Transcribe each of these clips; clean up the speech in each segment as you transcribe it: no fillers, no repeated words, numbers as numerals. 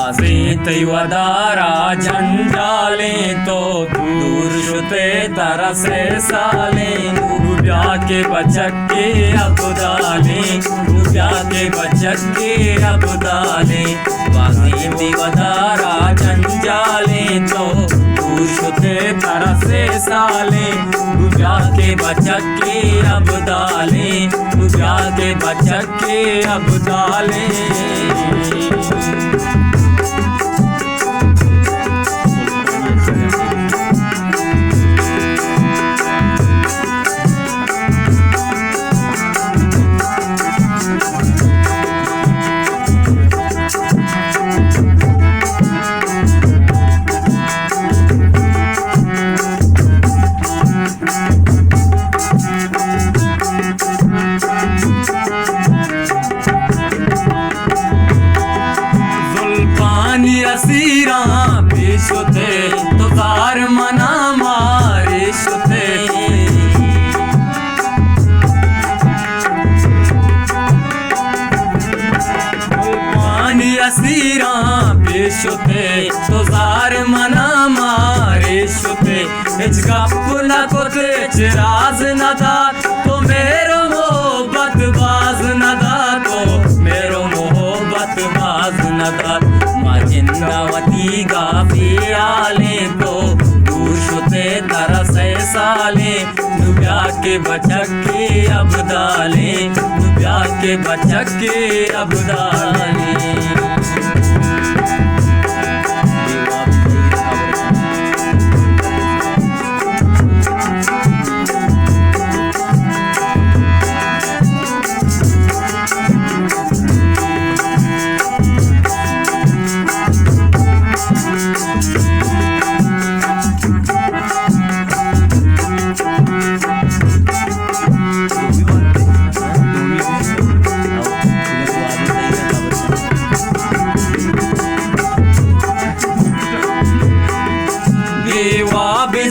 बाजे तैवदारा जंजाले तो दूर शुते तरसे साले रुब्या के बचके अबदाले रुब्या के बचके अबदाले बाजे तैवदारा जंजाले तो दूर शुते तरसे साले रुब्या के बचके अबदाले रुब्या के बचके अबदाले असीरा पेशुते तो कार मना मारे शुते पानी असीरा पेशुते तो कार मना मारे शुते इचका पुना को राज न था तो मेरो मोहब्बत बाज न था तो मेरो मोहब्बत बाज न था जिंदावती गाफी आले तो दूर शुते तरसे साले नुब्या के बचके अबदाले नुब्या के बचके अबदाले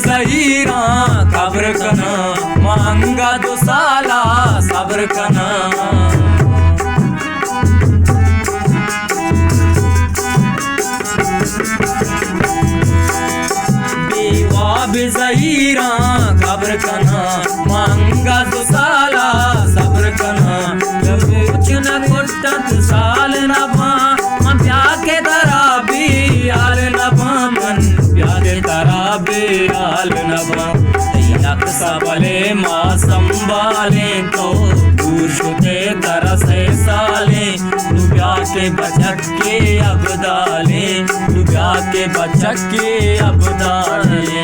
ज़हीरा खबर कना मांगा दो साला सब्र कना बेवा ज़हीरा खबर कना मांगा दो साला सब्र कना कुछ न कुछ साल न पा प्या के तरह भी आल न पा मन प्या के तरह भी आल न पा सबले माँ संभाले तो दूर शुते तरसे साले नुब्या के बचके अबदाले नुब्या के बचके अबदाले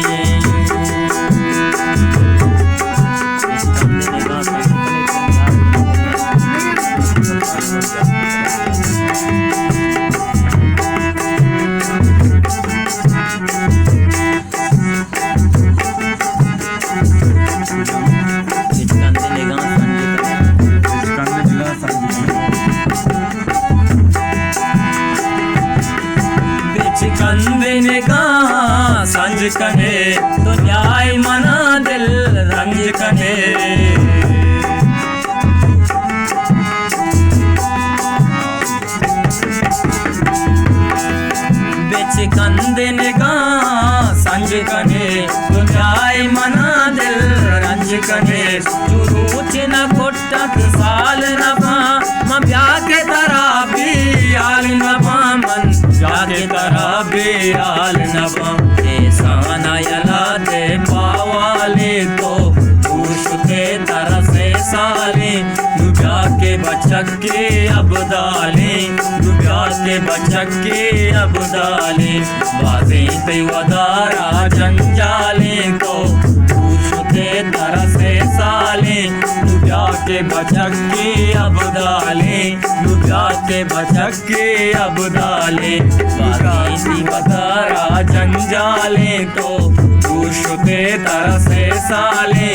कंदे कहाँ संज कने तो न्याय मना दिल रंज कने बेच कंदे कहाँ संज कने तो न्याय मना दिल रंज कने चुरूच न कोटक साल न पा ब्या के तरह भी आल न पा मन ब्या के तरह भी आल न पा ऐसा यला दे पावाले तो पूछते तरसे साले नुब्या के बचके अबदाले नुब्या के बचके अबदाले बाजे तैवदारा जंजाले तो पूछते तरसे साले नुब्या के बचके अबदाले नुब्या के बचके अबदाले बाजे तैवदारा जंजाले तो पूछते तरसे साले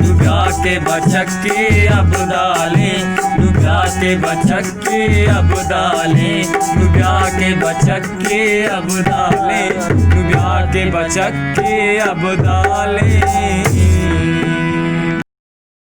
नुब्या के बचके अबदाले नुब्या के बचके अबदाले नुब्या के बचके अबदाले नुब्या के बचके अबदाले।